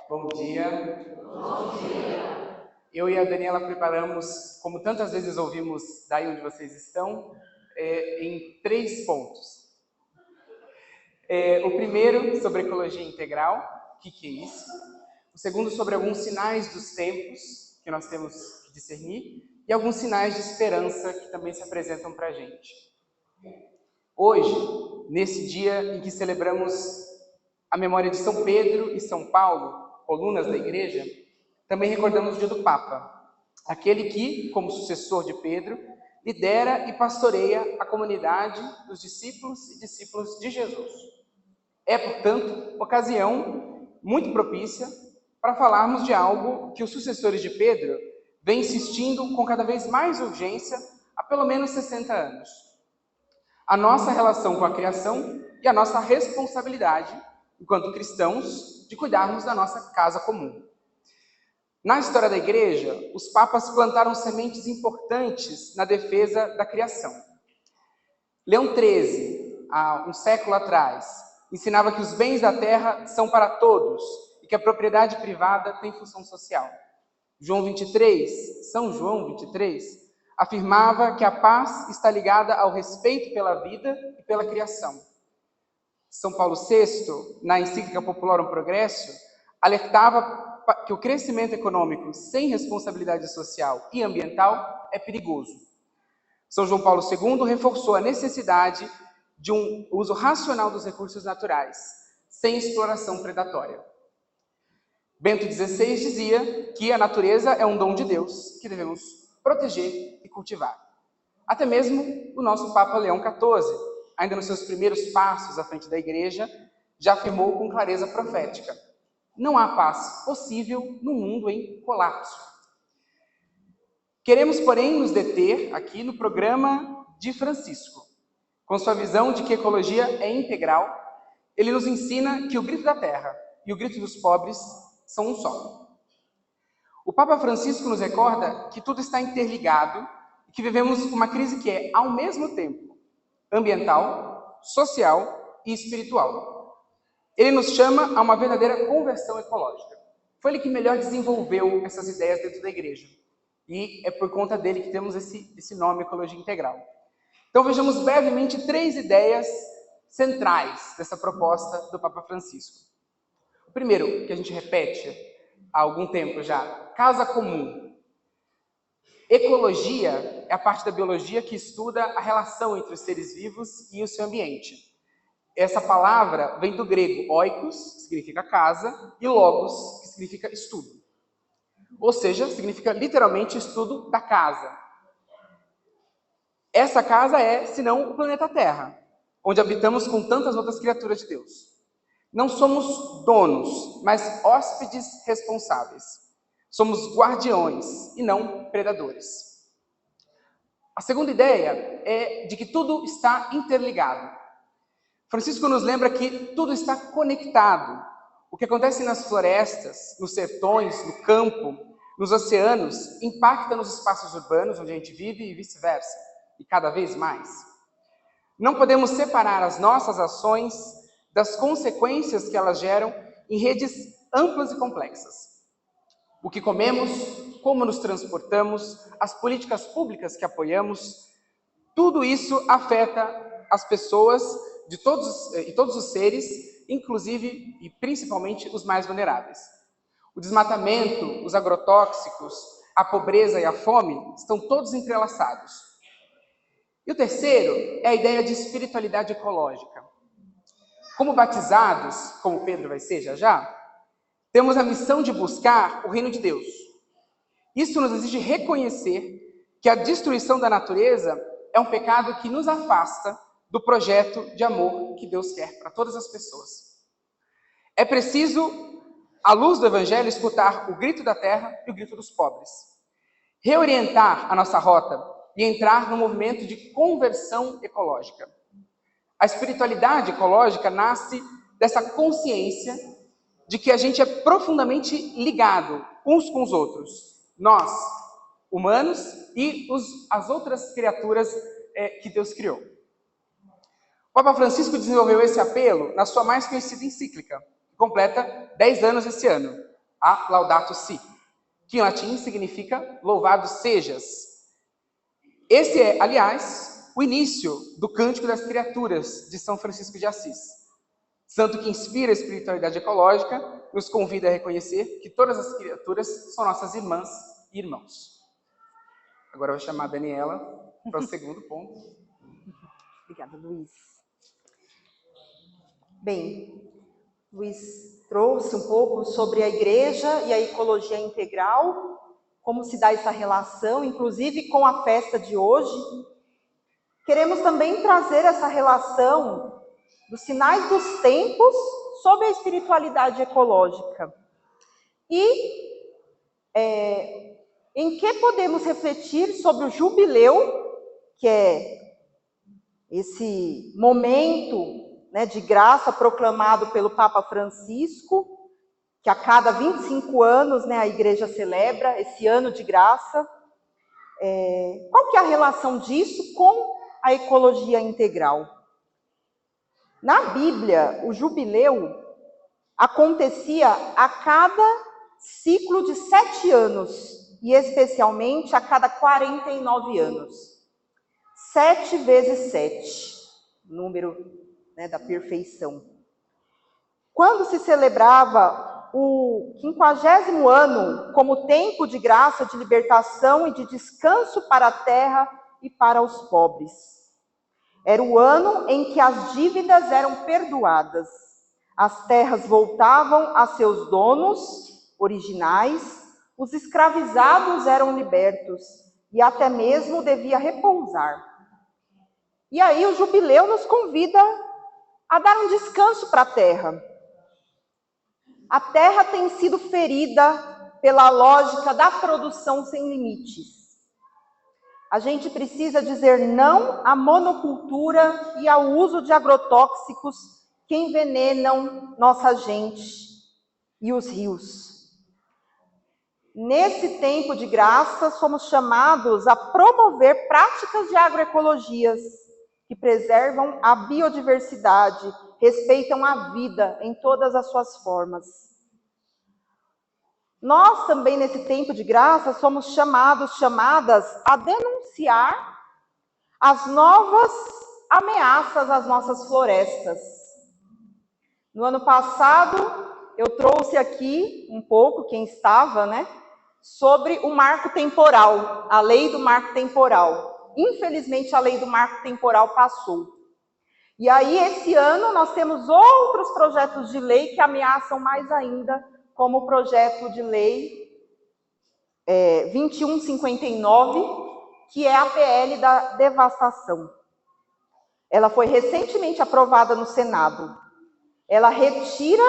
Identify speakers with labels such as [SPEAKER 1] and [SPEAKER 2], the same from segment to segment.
[SPEAKER 1] Bom dia.
[SPEAKER 2] Bom dia.
[SPEAKER 1] Eu e a Daniela preparamos, como tantas vezes ouvimos daí onde vocês estão, em 3 pontos. O primeiro, sobre ecologia integral, o que é isso? O segundo, sobre alguns sinais dos tempos que nós temos que discernir e alguns sinais de esperança que também se apresentam para a gente. Hoje, nesse dia em que celebramos a memória de São Pedro e São Paulo, colunas da igreja, também recordamos o dia do Papa, aquele que, como sucessor de Pedro, lidera e pastoreia a comunidade dos discípulos e discípulas de Jesus. É, portanto, ocasião muito propícia para falarmos de algo que os sucessores de Pedro vêm insistindo com cada vez mais urgência há pelo menos 60 anos. A nossa relação com a criação e a nossa responsabilidade, enquanto cristãos, de cuidarmos da nossa casa comum. Na história da igreja, os papas plantaram sementes importantes na defesa da criação. Leão XIII, há um século atrás, ensinava que os bens da terra são para todos e que a propriedade privada tem função social. São João 23, afirmava que a paz está ligada ao respeito pela vida e pela criação. São Paulo VI, na encíclica Populorum Progresso, alertava que o crescimento econômico sem responsabilidade social e ambiental é perigoso. São João Paulo II reforçou a necessidade de um uso racional dos recursos naturais, sem exploração predatória. Bento XVI dizia que a natureza é um dom de Deus que devemos proteger e cultivar. Até mesmo o nosso Papa Leão XIV, ainda nos seus primeiros passos à frente da igreja, já afirmou com clareza profética: não há paz possível no mundo em colapso. Queremos, porém, nos deter aqui no programa de Francisco. Com sua visão de que ecologia é integral, ele nos ensina que o grito da terra e o grito dos pobres são um só. O Papa Francisco nos recorda que tudo está interligado e que vivemos uma crise que é, ao mesmo tempo, ambiental, social e espiritual. Ele nos chama a uma verdadeira conversão ecológica. Foi ele que melhor desenvolveu essas ideias dentro da igreja. E é por conta dele que temos esse nome, Ecologia Integral. Então vejamos brevemente 3 ideias centrais dessa proposta do Papa Francisco. O primeiro, que a gente repete há algum tempo já, casa comum. Ecologia é a parte da biologia que estuda a relação entre os seres vivos e o seu ambiente. Essa palavra vem do grego oikos, que significa casa, e logos, que significa estudo. Ou seja, significa literalmente estudo da casa. Essa casa é, senão, o planeta Terra, onde habitamos com tantas outras criaturas de Deus. Não somos donos, mas hóspedes responsáveis. Somos guardiões e não predadores. A segunda ideia é de que tudo está interligado. Francisco nos lembra que tudo está conectado. O que acontece nas florestas, nos sertões, no campo, nos oceanos, impacta nos espaços urbanos onde a gente vive e vice-versa, e cada vez mais. Não podemos separar as nossas ações das consequências que elas geram em redes amplas e complexas. O que comemos, como nos transportamos, as políticas públicas que apoiamos, tudo isso afeta as pessoas de todos os seres, inclusive e principalmente os mais vulneráveis. O desmatamento, os agrotóxicos, a pobreza e a fome estão todos entrelaçados. E o terceiro é a ideia de espiritualidade ecológica. Como batizados, como Pedro vai ser já, temos a missão de buscar o reino de Deus. Isso nos exige reconhecer que a destruição da natureza é um pecado que nos afasta do projeto de amor que Deus quer para todas as pessoas. É preciso, à luz do Evangelho, escutar o grito da terra e o grito dos pobres. Reorientar a nossa rota e entrar no movimento de conversão ecológica. A espiritualidade ecológica nasce dessa consciência de que a gente é profundamente ligado uns com os outros. Nós, humanos, e as outras criaturas que Deus criou. O Papa Francisco desenvolveu esse apelo na sua mais conhecida encíclica, que completa 10 anos esse ano, a Laudato Si, que em latim significa louvado sejas. Esse é, aliás, o início do Cântico das Criaturas de São Francisco de Assis. Santo que inspira a espiritualidade ecológica, nos convida a reconhecer que todas as criaturas são nossas irmãs e irmãos. Agora eu vou chamar a Daniela para o segundo ponto.
[SPEAKER 3] Obrigada, Luiz. Bem, Luiz trouxe um pouco sobre a igreja e a ecologia integral, como se dá essa relação, inclusive com a festa de hoje. Queremos também trazer essa relação dos sinais dos tempos sobre a espiritualidade ecológica. E em que podemos refletir sobre o jubileu, que é esse momento, né, de graça proclamado pelo Papa Francisco, que a cada 25 anos, né, a igreja celebra esse ano de graça. Qual que é a relação disso com a ecologia integral? Na Bíblia, o jubileu acontecia a cada ciclo de 7 anos, e especialmente a cada 49 anos. 7 vezes 7, número, né, da perfeição. Quando se celebrava o 50º ano como tempo de graça, de libertação e de descanso para a terra e para os pobres. Era o ano em que as dívidas eram perdoadas, as terras voltavam a seus donos originais, os escravizados eram libertos e até mesmo devia repousar. E aí o jubileu nos convida a dar um descanso para a terra. A terra tem sido ferida pela lógica da produção sem limites. A gente precisa dizer não à monocultura e ao uso de agrotóxicos que envenenam nossa gente e os rios. Nesse tempo de graça, somos chamados a promover práticas de agroecologias que preservam a biodiversidade, respeitam a vida em todas as suas formas. Nós também, nesse tempo de graça, somos chamadas a denunciar as novas ameaças às nossas florestas. No ano passado, eu trouxe aqui um pouco, quem estava, né, sobre o marco temporal, a lei do marco temporal. Infelizmente, a lei do marco temporal passou. E aí, esse ano, nós temos outros projetos de lei que ameaçam mais ainda, como o projeto de lei 2159, que é a PL da devastação. Ela foi recentemente aprovada no Senado. Ela retira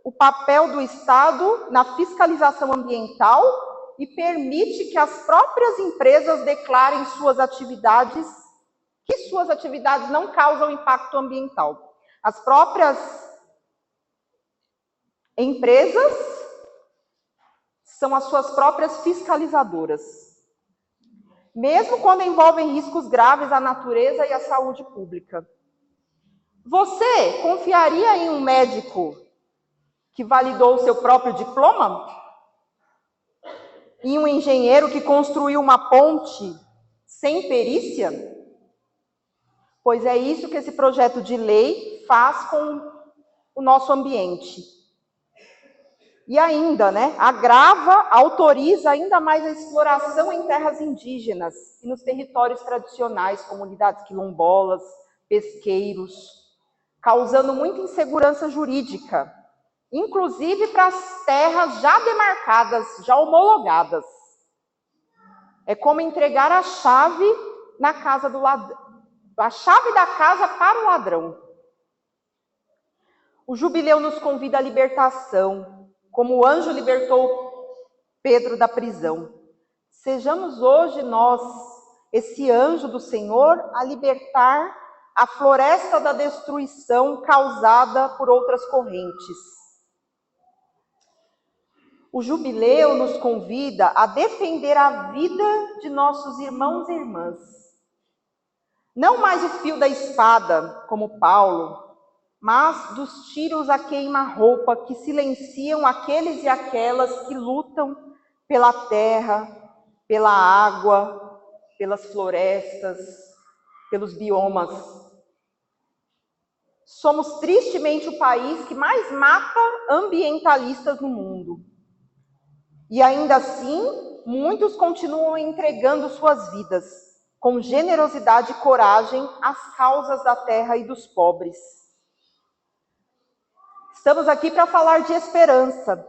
[SPEAKER 3] o papel do Estado na fiscalização ambiental e permite que as próprias empresas declarem que suas atividades não causam impacto ambiental. As próprias empresas são as suas próprias fiscalizadoras, mesmo quando envolvem riscos graves à natureza e à saúde pública. Você confiaria em um médico que validou o seu próprio diploma? Em um engenheiro que construiu uma ponte sem perícia? Pois é isso que esse projeto de lei faz com o nosso ambiente. E ainda, né, autoriza ainda mais a exploração em terras indígenas e nos territórios tradicionais, comunidades quilombolas, pesqueiros, causando muita insegurança jurídica, inclusive para as terras já demarcadas, já homologadas. É como entregar a chave na casa do ladrão, a chave da casa para o ladrão. O jubileu nos convida à libertação, como o anjo libertou Pedro da prisão. Sejamos hoje nós, esse anjo do Senhor, a libertar a floresta da destruição causada por outras correntes. O jubileu nos convida a defender a vida de nossos irmãos e irmãs. Não mais o fio da espada, como Paulo, mas dos tiros a queima-roupa que silenciam aqueles e aquelas que lutam pela terra, pela água, pelas florestas, pelos biomas. Somos tristemente o país que mais mata ambientalistas no mundo. E ainda assim, muitos continuam entregando suas vidas, com generosidade e coragem, às causas da terra e dos pobres. Estamos aqui para falar de esperança,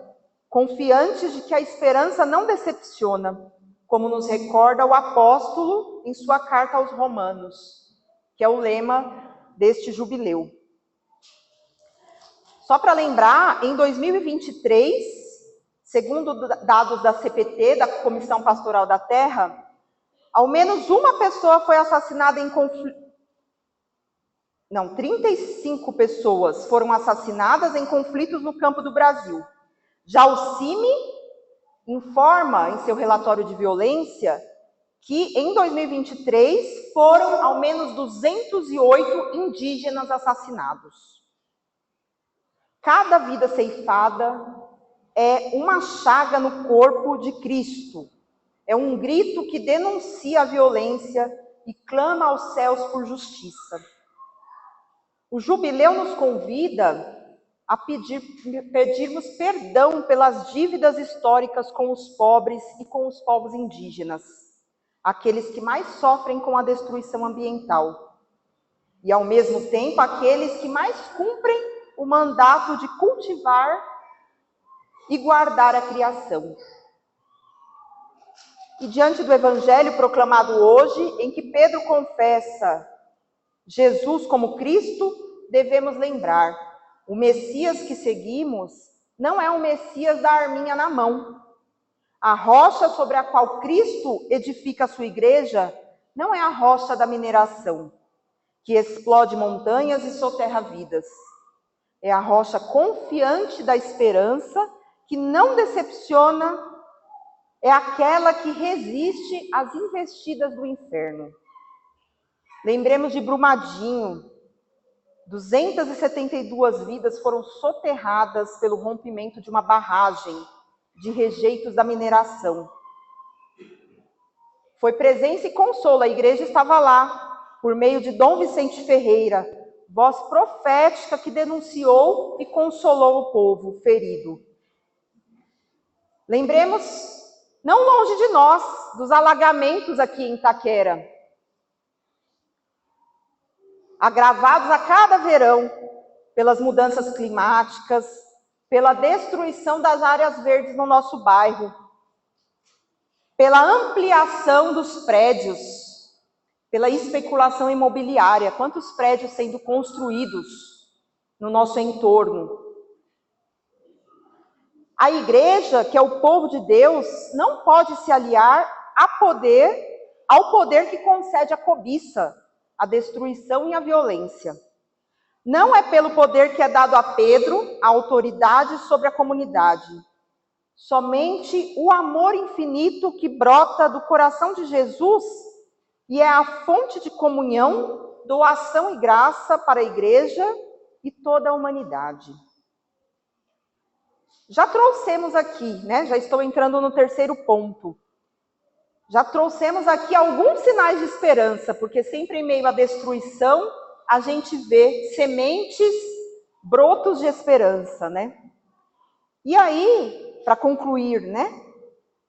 [SPEAKER 3] confiantes de que a esperança não decepciona, como nos recorda o apóstolo em sua carta aos Romanos, que é o lema deste jubileu. Só para lembrar, em 2023, segundo dados da CPT, da Comissão Pastoral da Terra, ao menos uma pessoa foi assassinada em conflito. 35 pessoas foram assassinadas em conflitos no campo do Brasil. Já o CIMI informa em seu relatório de violência que em 2023 foram ao menos 208 indígenas assassinados. Cada vida ceifada é uma chaga no corpo de Cristo. É um grito que denuncia a violência e clama aos céus por justiça. O jubileu nos convida a pedirmos perdão pelas dívidas históricas com os pobres e com os povos indígenas, aqueles que mais sofrem com a destruição ambiental, e ao mesmo tempo aqueles que mais cumprem o mandato de cultivar e guardar a criação. E diante do evangelho proclamado hoje, em que Pedro confessa Jesus como Cristo, devemos lembrar: o Messias que seguimos não é um Messias da arminha na mão. A rocha sobre a qual Cristo edifica a sua igreja não é a rocha da mineração, que explode montanhas e soterra vidas. É a rocha confiante da esperança, que não decepciona, é aquela que resiste às investidas do inferno. Lembremos de Brumadinho. 272 vidas foram soterradas pelo rompimento de uma barragem de rejeitos da mineração. Foi presença e consolo, a igreja estava lá, por meio de Dom Vicente Ferreira, voz profética que denunciou e consolou o povo ferido. Lembremos, não longe de nós, dos alagamentos aqui em Itaquera, agravados a cada verão pelas mudanças climáticas, pela destruição das áreas verdes no nosso bairro, pela ampliação dos prédios, pela especulação imobiliária. Quantos prédios sendo construídos no nosso entorno? A igreja, que é o povo de Deus, não pode se aliar ao poder que concede a cobiça, a destruição e a violência. Não é pelo poder que é dado a Pedro a autoridade sobre a comunidade. Somente o amor infinito que brota do coração de Jesus e é a fonte de comunhão, doação e graça para a igreja e toda a humanidade. Já trouxemos aqui, já estou entrando no terceiro ponto. Já trouxemos aqui alguns sinais de esperança, porque sempre em meio à destruição, a gente vê sementes, brotos de esperança, E aí, para concluir,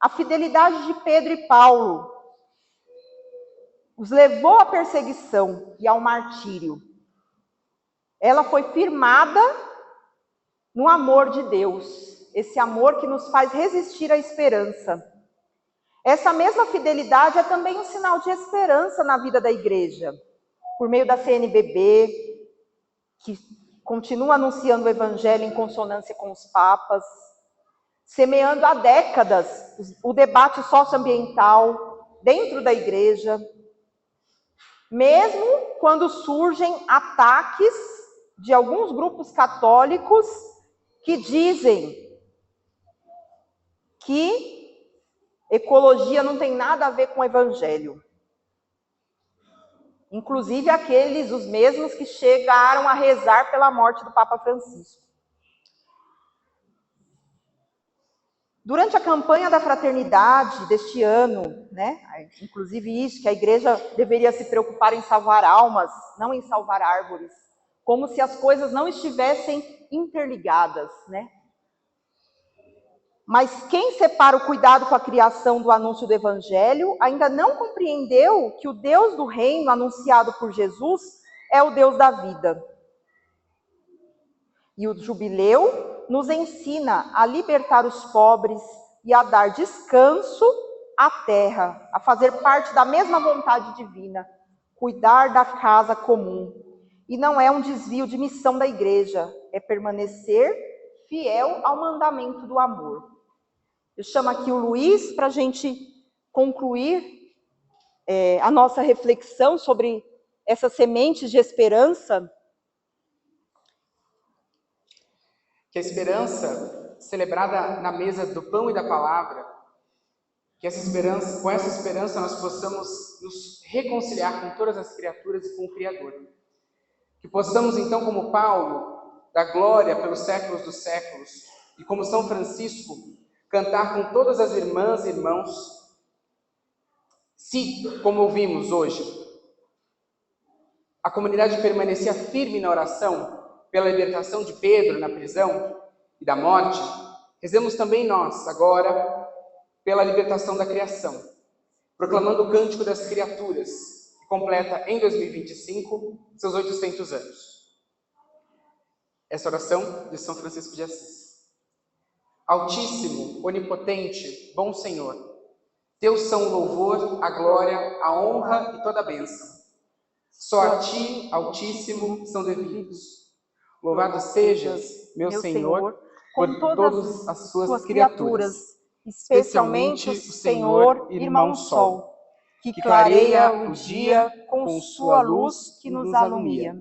[SPEAKER 3] a fidelidade de Pedro e Paulo os levou à perseguição e ao martírio. Ela foi firmada no amor de Deus, esse amor que nos faz resistir à esperança. Essa mesma fidelidade é também um sinal de esperança na vida da igreja, por meio da CNBB, que continua anunciando o evangelho em consonância com os papas, semeando há décadas o debate socioambiental dentro da igreja, mesmo quando surgem ataques de alguns grupos católicos que dizem que ecologia não tem nada a ver com o evangelho. Inclusive os mesmos que chegaram a rezar pela morte do Papa Francisco. Durante a campanha da fraternidade deste ano, né, inclusive isso, que a igreja deveria se preocupar em salvar almas, não em salvar árvores, como se as coisas não estivessem interligadas, né? Mas quem separa o cuidado com a criação do anúncio do Evangelho ainda não compreendeu que o Deus do reino anunciado por Jesus é o Deus da vida. E o jubileu nos ensina a libertar os pobres e a dar descanso à terra, a fazer parte da mesma vontade divina, cuidar da casa comum. E não é um desvio de missão da igreja, é permanecer fiel ao mandamento do amor. Eu chamo aqui o Luiz para a gente concluir a nossa reflexão sobre essas sementes de esperança.
[SPEAKER 1] Que a esperança, celebrada na mesa do pão e da palavra, que com essa esperança nós possamos nos reconciliar com todas as criaturas e com o Criador. Que possamos, então, como Paulo, dar glória pelos séculos dos séculos, e como São Francisco, cantar com todas as irmãs e irmãos, se, como ouvimos hoje, a comunidade permanecia firme na oração pela libertação de Pedro na prisão e da morte, rezemos também nós, agora, pela libertação da criação, proclamando o Cântico das Criaturas, que completa em 2025 seus 800 anos. Essa oração de São Francisco de Assis. Altíssimo, onipotente, bom Senhor, teus são o louvor, a glória, a honra e toda a bênção. Só a ti, Altíssimo, são devidos. Louvado sejas, meu Senhor, por todas as suas criaturas, especialmente o Senhor, irmão Sol, que clareia o dia com sua luz que nos alumia.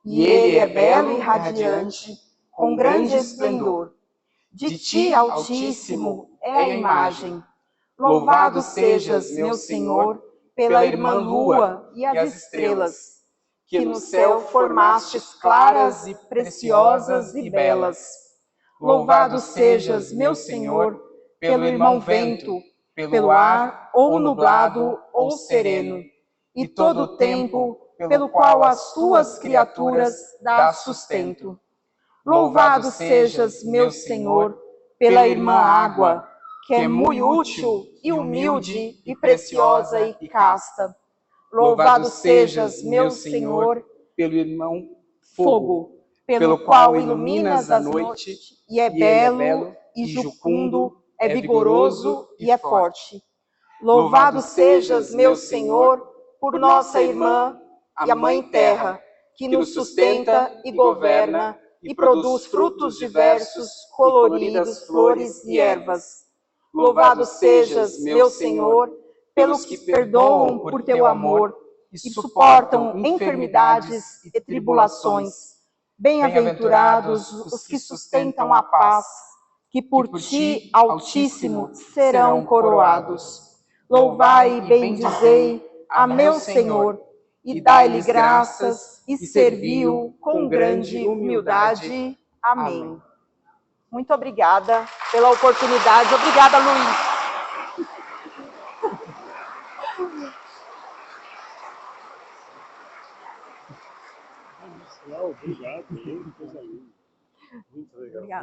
[SPEAKER 1] E ele é belo e radiante, com grande esplendor. De ti, Altíssimo, é a imagem. Louvado sejas, meu Senhor, pela irmã Lua e as estrelas, que no céu formastes claras e preciosas e belas. Louvado sejas, meu Senhor, pelo irmão Vento, pelo ar, ou nublado ou sereno, e todo o tempo pelo qual as tuas criaturas dás sustento. Louvado sejas, meu Senhor, pela irmã Água, que é muito útil e humilde e preciosa e casta. Louvado sejas, meu Senhor, pelo irmão Fogo, pelo qual iluminas a noite, e é belo e jucundo, é vigoroso e é forte. Louvado sejas, meu Senhor, por nossa irmã e a Mãe Terra, que nos sustenta e governa e produz frutos diversos, coloridos, flores e ervas. Louvado sejas, meu Senhor, pelos que perdoam por teu amor e suportam enfermidades e tribulações. Bem-aventurados os que sustentam a paz, que por ti, Altíssimo, serão coroados. Louvai e bendizei a meu Senhor, e dai-lhe graças, e servi-o com grande humildade. Amém. Muito obrigada pela oportunidade. Obrigada, Luiz.
[SPEAKER 2] Obrigado. Muito legal. Obrigado.